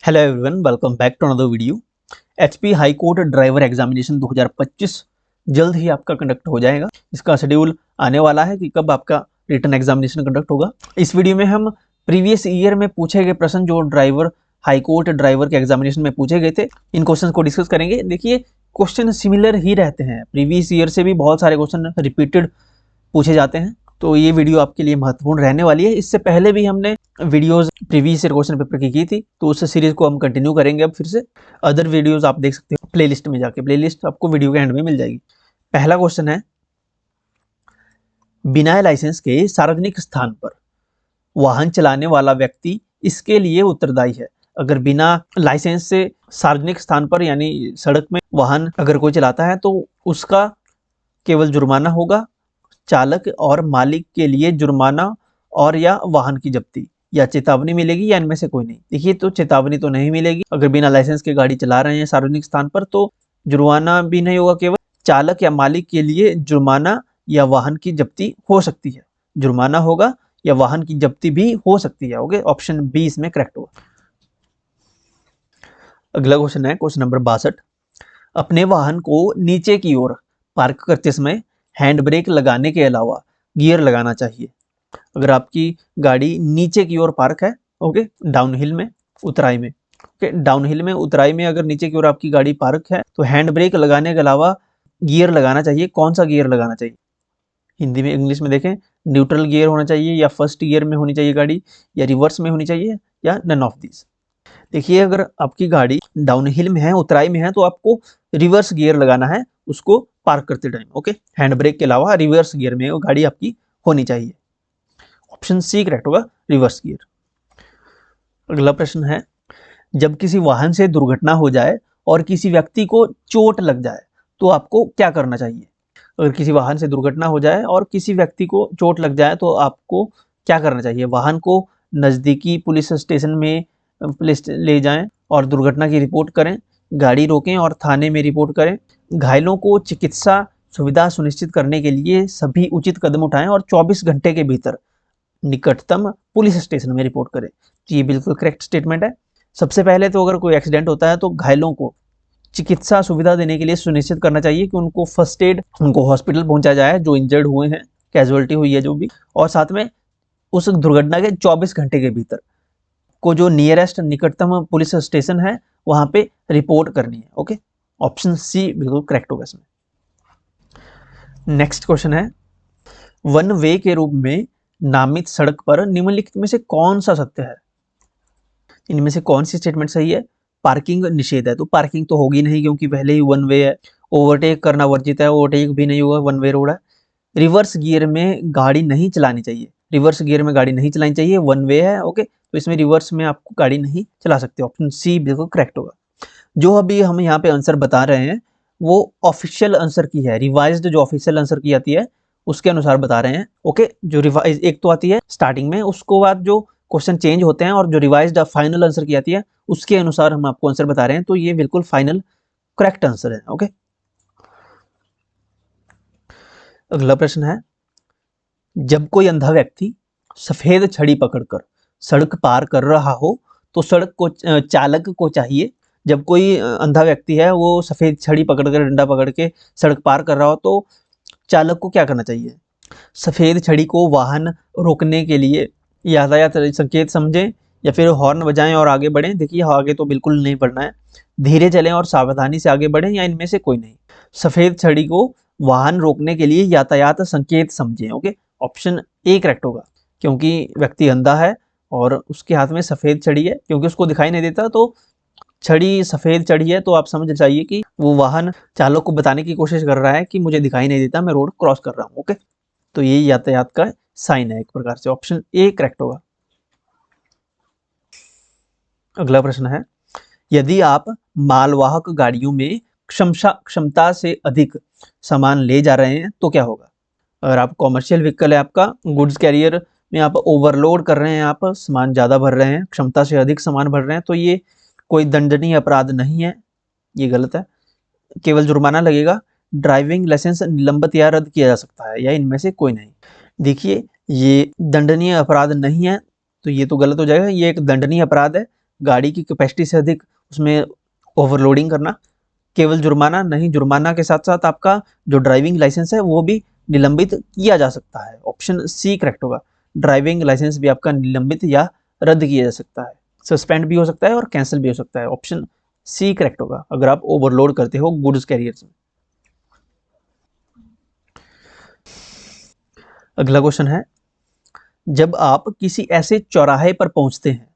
Hello everyone, welcome back to another video. HP high court driver examination 2025 जल्द ही आपका conduct हो जाएगा। इसका शेड्यूल आने वाला है कि कब आपका रिटन एग्जामिनेशन कंडक्ट होगा। इस वीडियो में हम प्रीवियस ईयर में पूछे गए प्रश्न जो ड्राइवर हाई कोर्ट ड्राइवर के एग्जामिनेशन में पूछे गए थे, इन क्वेश्चन को डिस्कस करेंगे। देखिए, क्वेश्चन सिमिलर ही रहते हैं, प्रीवियस ईयर से भी बहुत सारे क्वेश्चन रिपीटेड पूछे जाते हैं, तो ये वीडियो आपके लिए महत्वपूर्ण रहने वाली है। इससे पहले भी हमने videos previous year question paper की थी, तो उस सीरीज को हम कंटिन्यू करेंगे। अब फिर से अदर वीडियोस आप देख सकते हो प्लेलिस्ट में जाके, प्लेलिस्ट आपको वीडियो के एंड में मिल जाएगी। पहला क्वेश्चन है, बिना लाइसेंस के सार्वजनिक स्थान पर वाहन चलाने वाला व्यक्ति इसके लिए उत्तरदायी है। अगर बिना लाइसेंस से सार्वजनिक स्थान पर यानी सड़क में वाहन अगर कोई चलाता है तो उसका केवल जुर्माना होगा, चालक और मालिक के लिए जुर्माना और या वाहन की जब्ती या चेतावनी मिलेगी, या इनमें से कोई नहीं। देखिए, तो चेतावनी तो नहीं मिलेगी। अगर बिना लाइसेंस के गाड़ी चला रहे हैं सार्वजनिक स्थान पर तो जुर्माना भी नहीं होगा, केवल चालक या मालिक के लिए जुर्माना या वाहन की जब्ती हो सकती है। जुर्माना होगा या वाहन की जब्ती भी हो सकती है। ओके, ऑप्शन बी इसमें करेक्ट होगा। अगला क्वेश्चन है क्वेश्चन नंबर 62। अपने वाहन को नीचे की ओर पार्क करते समय हैंड ब्रेक लगाने के अलावा गियर लगाना चाहिए। अगर आपकी गाड़ी नीचे की ओर पार्क है, ओके, डाउनहिल में, उतराई में, ओके, डाउनहिल में, उतराई में अगर नीचे की ओर आपकी गाड़ी पार्क है तो हैंड ब्रेक लगाने के अलावा गियर लगाना चाहिए। कौन सा गियर लगाना चाहिए? हिंदी में, इंग्लिश में देखें, न्यूट्रल गियर होना चाहिए, या फर्स्ट गियर में होनी चाहिए गाड़ी, या रिवर्स में होनी चाहिए, या नन ऑफ दिस। देखिए, अगर आपकी गाड़ी डाउनहिल में है, उतराई में है, तो आपको रिवर्स गियर लगाना है उसको पार्क करते टाइम। ओके, हैंड ब्रेक के अलावा रिवर्स गियर में वो गाड़ी आपकी होनी चाहिए। ऑप्शन सी करेक्ट होगा, रिवर्स गियर। अगला प्रश्न है, जब किसी वाहन से दुर्घटना हो जाए और किसी व्यक्ति को चोट लग जाए तो आपको क्या करना चाहिए? अगर किसी वाहन से दुर्घटना हो जाए और किसी व्यक्ति को चोट लग जाए तो आपको क्या करना चाहिए? वाहन को नज़दीकी पुलिस स्टेशन में पुलिस ले जाएं और दुर्घटना की रिपोर्ट करें, गाड़ी रोकें और थाने में रिपोर्ट करें, घायलों को चिकित्सा सुविधा सुनिश्चित करने के लिए सभी उचित कदम उठाएं और 24 घंटे के भीतर निकटतम पुलिस स्टेशन में रिपोर्ट करें। ये बिल्कुल करेक्ट स्टेटमेंट है। सबसे पहले तो अगर कोई एक्सीडेंट होता है तो घायलों को चिकित्सा सुविधा देने के लिए सुनिश्चित करना चाहिए कि उनको फर्स्ट एड, उनको हॉस्पिटल पहुंचाया जाए जो इंजर्ड हुए हैं, कैजुअलिटी हुई है जो भी, और साथ में उस दुर्घटना के 24 घंटे के भीतर को जो नियरेस्ट निकटतम पुलिस स्टेशन है वहां पे रिपोर्ट करनी है। ओके, ऑप्शन सी बिल्कुल करेक्ट होगा इसमें। नेक्स्ट क्वेश्चन है, वन वे के रूप में नामित सड़क पर निम्नलिखित में से कौन सा सत्य है? इनमें से कौन सी स्टेटमेंट सही है? पार्किंग निषेध है, तो पार्किंग तो होगी नहीं क्योंकि पहले ही वन वे है। ओवरटेक करना वर्जित है, ओवरटेक भी नहीं होगा, वन वे रोड है। रिवर्स गियर में गाड़ी नहीं चलानी चाहिए, रिवर्स गियर में गाड़ी नहीं चलानी चाहिए, वन वे है। ओके, तो इसमें रिवर्स में आपको गाड़ी नहीं चला सकते। ऑप्शन सी बिल्कुल करेक्ट होगा। जो अभी हम यहाँ पे आंसर बता रहे हैं वो ऑफिशियल आंसर की है, रिवाइज्ड जो ऑफिशियल आंसर की आती है उसके अनुसार बता रहे हैं। ओके, जो रिवाइज एक तो आती है स्टार्टिंग में, उसको बाद जो क्वेश्चन चेंज होते हैं, और जो रिवाइज्ड फाइनल आंसर की आती है उसके अनुसार हम आपको आंसर बता रहे हैं, तो ये बिल्कुल फाइनल करेक्ट आंसर है। ओके, अगला प्रश्न है, जब कोई अंधा व्यक्ति सफेद छड़ी पकड़कर सड़क पार कर रहा हो तो सड़क को चालक को चाहिए, जब कोई अंधा व्यक्ति है वो सफेद छड़ी पकड़कर, डंडा पकड़ के सड़क पार कर रहा हो तो चालक को क्या करना चाहिए? सफेद छड़ी को वाहन रोकने के लिए यातायात संकेत समझें, या फिर हॉर्न बजाएं और आगे बढ़ें। देखिए, आगे तो बिल्कुल नहीं बढ़ना है, धीरे चलें और सावधानी से आगे बढ़ें, या इनमें से कोई नहीं। सफेद छड़ी को वाहन रोकने के लिए यातायात संकेत समझें। ओके, ऑप्शन ए करेक्ट होगा, क्योंकि व्यक्ति अंधा है और उसके हाथ में सफेद छड़ी है, क्योंकि उसको दिखाई नहीं देता, तो छड़ी सफेद छड़ी है, तो आप समझ जाइए कि वो वाहन चालक को बताने की कोशिश कर रहा है कि मुझे दिखाई नहीं देता, मैं रोड क्रॉस कर रहा हूँ। ओके, तो ये यातायात का साइन है एक प्रकार से। ऑप्शन ए करेक्ट होगा। अगला प्रश्न है, यदि आप मालवाहक गाड़ियों में क्षमता से अधिक सामान ले जा रहे हैं तो क्या होगा? अगर आप कॉमर्शियल व्हीकल है आपका, गुड्स कैरियर में आप ओवरलोड कर रहे हैं, आप सामान ज़्यादा भर रहे हैं, क्षमता से अधिक सामान भर रहे हैं, तो ये कोई दंडनीय अपराध नहीं है, ये गलत है, केवल जुर्माना लगेगा। ड्राइविंग लाइसेंस निलंबित या रद्द किया जा सकता है, या इनमें से कोई नहीं। देखिए, ये दंडनीय अपराध नहीं है, तो ये तो गलत हो जाएगा। ये एक दंडनीय अपराध है, गाड़ी की कैपेसिटी से अधिक उसमें ओवरलोडिंग करना। केवल जुर्माना नहीं, जुर्माना के साथ साथ आपका जो ड्राइविंग लाइसेंस है वो भी निलंबित किया जा सकता है। ऑप्शन सी करेक्ट होगा। ड्राइविंग लाइसेंस भी आपका निलंबित या रद्द किया जा सकता है, सस्पेंड भी हो सकता है और कैंसिल भी हो सकता है। ऑप्शन सी करेक्ट होगा अगर आप ओवरलोड करते हो गुड्स कैरियर्स में। अगला क्वेश्चन है, जब आप किसी ऐसे चौराहे पर पहुंचते हैं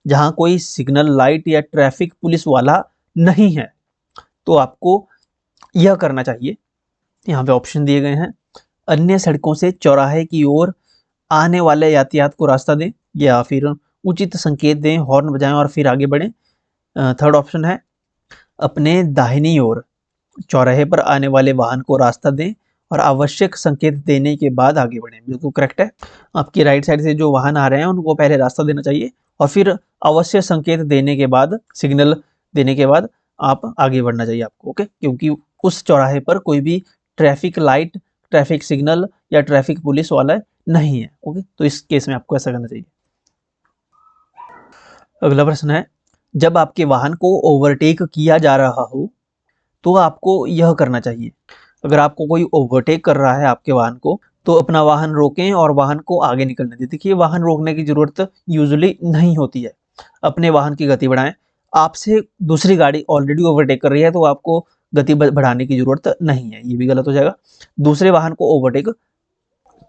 जहां कोई सिग्नल लाइट या ट्रैफिक पुलिस वाला नहीं है, तो आपको यह करना चाहिए। यहाँ पे ऑप्शन दिए गए हैं, अन्य सड़कों से चौराहे की ओर आने वाले यातायात को रास्ता दें, या फिर उचित संकेत दें, हॉर्न बजाएं और फिर आगे बढ़ें। थर्ड ऑप्शन है, अपने दाहिनी ओर चौराहे पर आने वाले वाहन को रास्ता दें और आवश्यक संकेत देने के बाद आगे बढ़ें। बिल्कुल करेक्ट है। आपकी राइट साइड से जो वाहन आ रहे हैं उनको पहले रास्ता देना चाहिए और फिर आवश्यक संकेत देने के बाद, सिग्नल देने के बाद आप आगे बढ़ना चाहिए आपको। ओके, क्योंकि उस चौराहे पर कोई भी ट्रैफिक लाइट, ट्रैफिक सिग्नल या ट्रैफिक पुलिस वाला नहीं है। ओके, तो इस केस में आपको ऐसा करना चाहिए। अगला प्रश्न है, जब आपके वाहन को ओवरटेक किया जा रहा हो तो आपको यह करना चाहिए। अगर आपको कोई ओवरटेक कर रहा है आपके वाहन को, तो अपना वाहन रोकें और वाहन को आगे निकलने दें। देखिए, वाहन रोकने की जरूरत यूजुअली नहीं होती है। अपने वाहन की गति बढ़ाएं। आपसे दूसरी गाड़ी ऑलरेडी ओवरटेक कर रही है तो आपको गति बढ़ाने की जरूरत नहीं है, ये भी गलत हो जाएगा। दूसरे वाहन को ओवरटेक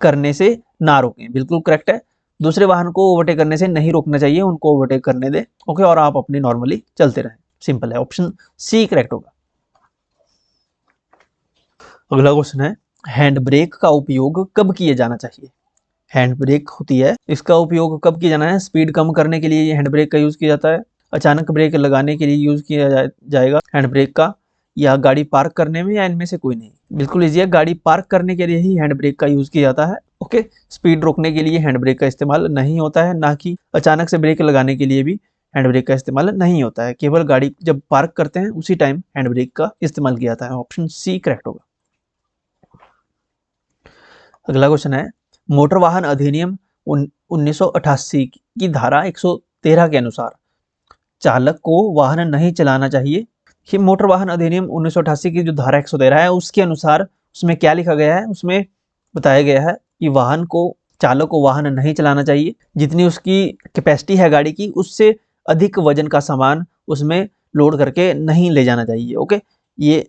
करने से ना रोकें, बिल्कुल करेक्ट है। दूसरे वाहन को ओवरटेक करने से नहीं रोकना चाहिए, उनको ओवरटेक करने दें। ओके, और आप अपनी नॉर्मली चलते रहें। सिंपल है, ऑप्शन सी करेक्ट होगा। अगला क्वेश्चन है, हैंड ब्रेक का उपयोग कब किया जाना चाहिए। हैंड ब्रेक होती है, इसका उपयोग कब किया जाना है। स्पीड कम करने के लिए हैंड ब्रेक का यूज किया जाता है, अचानक ब्रेक लगाने के लिए यूज किया जाएगा हैंड ब्रेक का, या गाड़ी पार्क करने में, या इनमें से कोई नहीं। बिल्कुल इजी है, गाड़ी पार्क करने के लिए ही हैंड ब्रेक का यूज किया जाता है। ओके, स्पीड रोकने के लिए हैंड ब्रेक का इस्तेमाल नहीं होता है, ना कि अचानक से ब्रेक लगाने के लिए भी हैंड ब्रेक का इस्तेमाल नहीं होता है। केवल गाड़ी जब पार्क करते हैं उसी टाइम हैंड ब्रेक का इस्तेमाल किया जाता है। ऑप्शन सी करेक्ट होगा। अगला क्वेश्चन है, मोटर वाहन अधिनियम 1988 की धारा 113 के अनुसार चालक को वाहन नहीं चलाना चाहिए। कि मोटर वाहन अधिनियम 1988 की जो धारा 113 है उसके अनुसार उसमें क्या लिखा गया है, उसमें बताया गया है कि वाहन को, चालक को वाहन नहीं चलाना चाहिए। जितनी उसकी कैपेसिटी है गाड़ी की, उससे अधिक वजन का सामान उसमें लोड करके नहीं ले जाना चाहिए। ओके, ये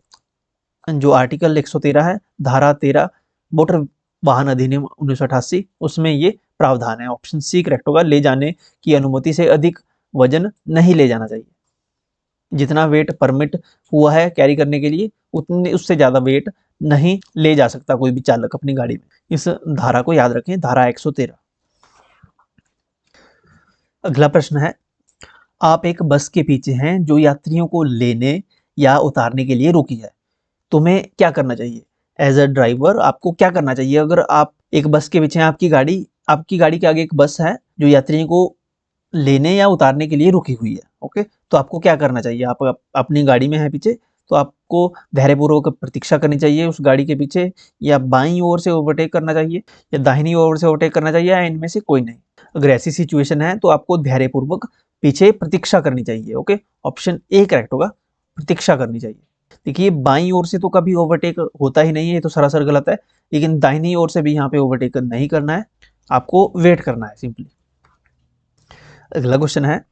जो आर्टिकल 113 है, धारा 13 मोटर वाहन अधिनियम 1988, उसमें ये प्रावधान है। ऑप्शन सी करेक्ट होगा। ले जाने की अनुमति से अधिक वजन नहीं ले जाना चाहिए। जितना वेट परमिट हुआ है कैरी करने के लिए, उतने उससे ज्यादा वेट नहीं ले जा सकता कोई भी चालक अपनी गाड़ी में। इस धारा को याद रखें, धारा 113। अगला प्रश्न है, आप एक बस के पीछे हैं जो यात्रियों को लेने या उतारने के लिए रुकी है। तुम्हें क्या करना चाहिए। एज अ ड्राइवर आपको क्या करना चाहिए। अगर आप एक बस के पीछे हैं, आपकी गाड़ी के आगे एक बस है जो यात्रियों को लेने या उतारने के लिए रुकी हुई है। ओके, तो आपको क्या करना चाहिए। आप अपनी गाड़ी में है पीछे, तो आपको धैर्यपूर्वक प्रतीक्षा करनी चाहिए उस गाड़ी के पीछे, या बाईं ओर से ओवरटेक करना चाहिए, या दाहिनी ओर से ओवरटेक करना चाहिए, या इनमें से कोई नहीं। अगर ऐसी सिचुएशन है तो आपको धैर्यपूर्वक पीछे प्रतीक्षा करनी चाहिए। ओके, ऑप्शन ए करेक्ट होगा, प्रतीक्षा करनी चाहिए। देखिए, बाईं ओर से तो कभी ओवरटेक होता ही नहीं है, ये तो सरासर गलत है। लेकिन दाहिनी ओर से भी यहाँ पे ओवरटेक नहीं करना है, आपको वेट करना है सिंपली। अगला क्वेश्चन है,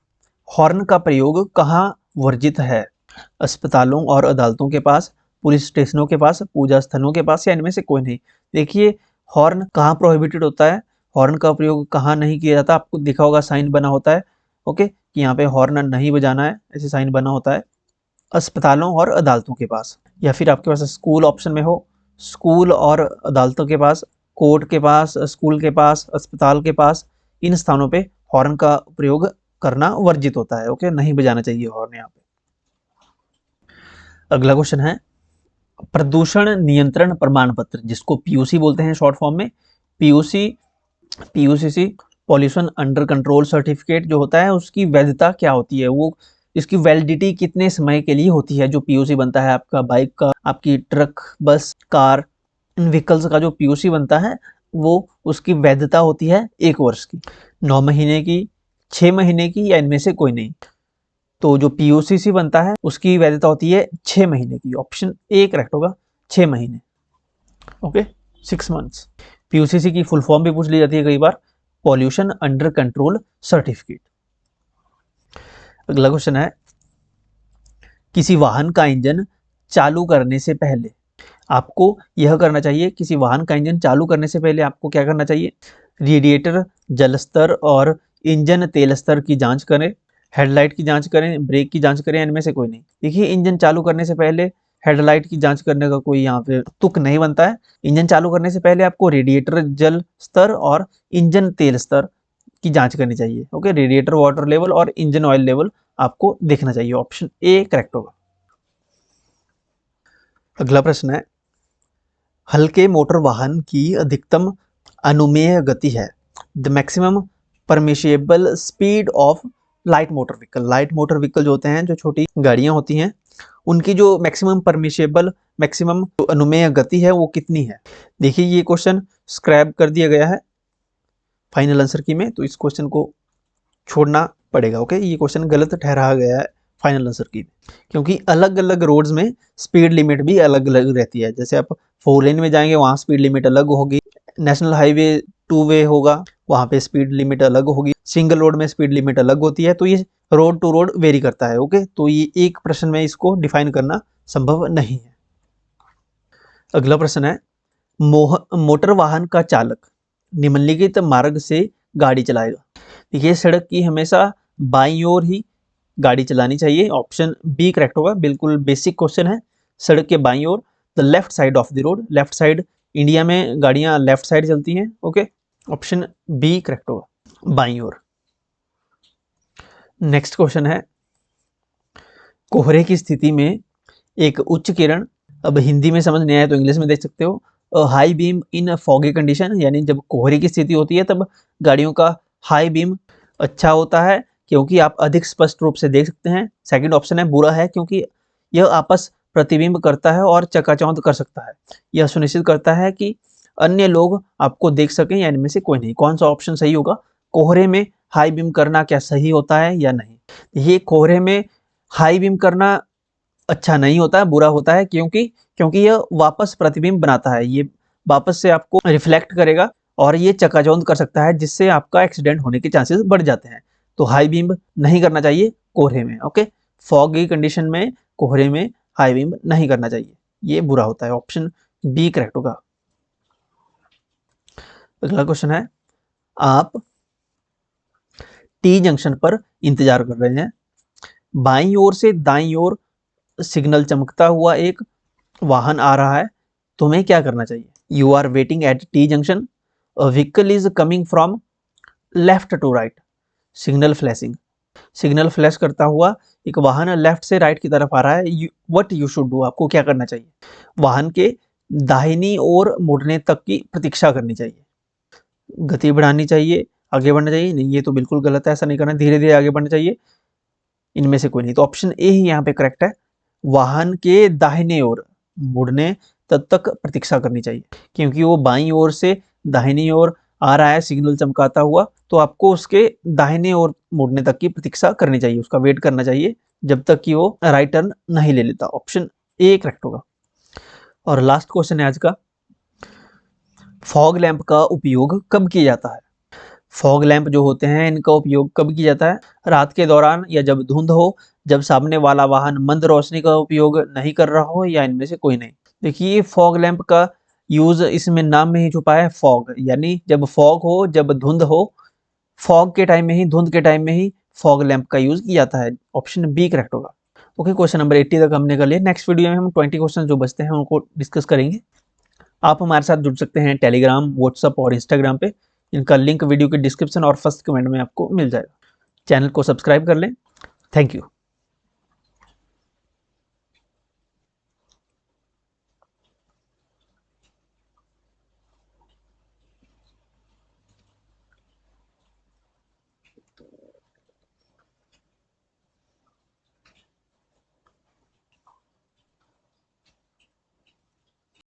हॉर्न का प्रयोग कहाँ वर्जित है। अस्पतालों और अदालतों के पास, पुलिस स्टेशनों के पास, पूजा स्थलों के पास, या इनमें से कोई नहीं। देखिए, हॉर्न कहाँ प्रोहिबिटेड होता है, हॉर्न का प्रयोग कहाँ नहीं किया जाता। आपको दिखा होगा साइन बना होता है, ओके, कि यहाँ पे हॉर्न नहीं बजाना है, ऐसे साइन बना होता है अस्पतालों और अदालतों के पास। या फिर आपके पास स्कूल ऑप्शन में हो, स्कूल और अदालतों के पास, कोर्ट के पास, स्कूल के पास, अस्पताल के पास, इन स्थानों पे हॉर्न का प्रयोग करना वर्जित होता है। ओके, नहीं बजाना चाहिए हॉर्न यहाँ पे। अगला क्वेश्चन है, प्रदूषण नियंत्रण प्रमाण पत्र, जिसको पीयूसी बोलते हैं शॉर्ट फॉर्म में, पीयूसीसी, पॉल्यूशन अंडर कंट्रोल सर्टिफिकेट जो होता है, उसकी वैधता क्या होती है। वो इसकी वैलिडिटी कितने समय के लिए होती है। जो पीयूसी बनता है आपका बाइक का, आपकी ट्रक, बस, कार, इन व्हीकल्स का जो पीयूसी बनता है वो उसकी वैधता होती है 1 वर्ष की, 9 महीने की, 6 महीने की या इनमें से कोई नहीं। तो जो पीयूसीसी बनता है उसकी वैधता होती है 6 महीने की। ऑप्शन ए करेक्ट होगा, 6 महीने। Okay, 6 months. पीयूसीसी की फुल फॉर्म भी पूछ ली जाती है कई बार, पॉल्यूशन अंडर कंट्रोल सर्टिफिकेट। अगला क्वेश्चन है, किसी वाहन का इंजन चालू करने से पहले आपको यह करना चाहिए, किसी वाहन का इंजन चालू करने से पहले आपको क्या करना चाहिए? रेडिएटर जल स्तर और इंजन तेल स्तर की जांच करें, हेडलाइट की जांच करें, ब्रेक की जांच करें, इनमें से कोई नहीं। देखिए, इंजन चालू करने से पहले हेडलाइट की जांच करने का कोई यहाँ पे तुक नहीं बनता है। इंजन चालू करने से पहले आपको रेडिएटर जल स्तर और इंजन तेल स्तर की जांच करनी चाहिए। ओके, रेडिएटर वाटर लेवल और इंजन ऑयल लेवल आपको देखना चाहिए। ऑप्शन ए करेक्ट होगा। अगला प्रश्न है, हल्के मोटर वाहन की अधिकतम अनुमेय गति है, the maximum permissible speed of light motor vehicle. Light motor vehicle जो होते हैं, जो छोटी गाड़ियां होती हैं, उनकी जो मैक्सिमम परमिशिएबल, मैक्सिमम अनुमेय गति है वो कितनी है? देखिए, ये क्वेश्चन स्क्रैप कर दिया गया है फाइनल आंसर की में, तो इस क्वेश्चन को छोड़ना पड़ेगा। ओके, ये क्वेश्चन गलत ठहराया गया है फाइनल आंसर की, क्योंकि अलग अलग रोड्स में स्पीड लिमिट भी अलग अलग रहती है। जैसे आप 4 लेन में जाएंगे, वहाँ स्पीड लिमिट अलग होगी। नेशनल हाईवे 2 वे होगा, वहाँ पे स्पीड लिमिट अलग होगी। सिंगल रोड में स्पीड लिमिट अलग होती है। तो ये रोड टू रोड वेरी करता है। ओके, तो ये एक प्रश्न में इसको डिफाइन करना संभव नहीं है। अगला प्रश्न है, मोटर वाहन का चालक निम्नलिखित मार्ग से गाड़ी चलाएगा। देखिए, सड़क की हमेशा बाईं ओर ही गाड़ी चलानी चाहिए। ऑप्शन बी करेक्ट होगा, बिल्कुल बेसिक क्वेश्चन है। सड़क के बाईं ओर, the left side of the road. Left side, India में गाड़ियां लेफ्ट साइड चलती हैं। ओके, ऑप्शन बी करेक्ट होगा, बाईं ओर। नेक्स्ट क्वेश्चन है, कोहरे की स्थिति में एक उच्च किरण, अब हिंदी में समझ नहीं आया तो इंग्लिश में देख सकते हो, हाई बीम इन फॉगी कंडीशन, यानी जब कोहरे की स्थिति होती है तब गाड़ियों का हाई बीम अच्छा होता है, क्योंकि आप अधिक स्पष्ट रूप से देख सकते हैं। सेकंड ऑप्शन है बुरा है, क्योंकि यह आपस प्रतिबिंब करता है और चकाचौंध कर सकता है। यह सुनिश्चित करता है कि अन्य लोग आपको देख सकें, या इनमें से कोई नहीं। कौन सा ऑप्शन सही होगा? कोहरे में हाई बीम करना क्या सही होता है या नहीं? ये कोहरे में हाई बीम करना अच्छा नहीं होता है, बुरा होता है, क्योंकि क्योंकि यह वापस प्रतिबिंब बनाता है। ये वापस से आपको रिफ्लेक्ट करेगा और ये चकाचौंध कर सकता है, जिससे आपका एक्सीडेंट होने के चांसेस बढ़ जाते हैं। तो हाई बीम नहीं करना चाहिए कोहरे में। ओके, फॉगी कंडीशन में कोहरे में हाई बीम नहीं करना चाहिए, ये बुरा होता है। ऑप्शन बी करेक्ट होगा। अगला क्वेश्चन है, आप टी जंक्शन पर इंतजार कर रहे हैं, बाईं ओर से दाईं ओर सिग्नल चमकता हुआ एक वाहन आ रहा है, तुम्हें क्या करना चाहिए? You are waiting at T junction, vehicle is coming from left to right, signal flashing. Signal flash करता हुआ एक वाहन लेफ्ट से राइट की तरफ आ रहा है, व्हाट यू शुड डू, आपको क्या करना चाहिए? वाहन के दाहिनी ओर मुड़ने तक की प्रतीक्षा करनी चाहिए, गति बढ़ानी चाहिए, आगे बढ़ना चाहिए? नहीं, ये तो बिल्कुल गलत है, ऐसा नहीं करना, धीरे धीरे आगे बढ़ना चाहिए। इनमें से कोई नहीं। तो ऑप्शन ए ही यहाँ पे करेक्ट है, वाहन के दाहिने ओर मुड़ने तब तक प्रतीक्षा करनी चाहिए, क्योंकि वो बाईं ओर से दाहिनी ओर आ रहा है सिग्नल चमकाता हुआ, तो आपको उसके दाहिने ओर मुड़ने तक की प्रतीक्षा करनी चाहिए, उसका वेट करना चाहिए जब तक कि वो राइट टर्न नहीं ले लेता। ऑप्शन ए करेक्ट होगा। और लास्ट क्वेश्चन है आज का, फॉग लैंप का उपयोग कब किया जाता है? फॉग लैंप जो होते हैं, इनका उपयोग कब किया जाता है? रात के दौरान, या जब धुंध हो, जब सामने वाला वाहन मंद रोशनी का उपयोग नहीं कर रहा हो, या इनमें से कोई नहीं? देखिए, फॉग लैंप का यूज इसमें नाम में ही छुपा है, फॉग, यानी जब फॉग हो, जब धुंध हो, फॉग के टाइम में ही, धुंध के टाइम में ही फॉग लैंप का यूज किया जाता है। ऑप्शन बी करेक्ट होगा। ओके, क्वेश्चन नंबर 80 तक हमने कर लिया। नेक्स्ट वीडियो में हम 20 क्वेश्चन जो बचते हैं उनको डिस्कस करेंगे। आप हमारे साथ जुड़ सकते हैं टेलीग्राम, व्हाट्सअप और इंस्टाग्राम पे। इनका लिंक वीडियो के डिस्क्रिप्शन और फर्स्ट कमेंट में आपको मिल जाएगा। चैनल को सब्सक्राइब कर लें। Thank you.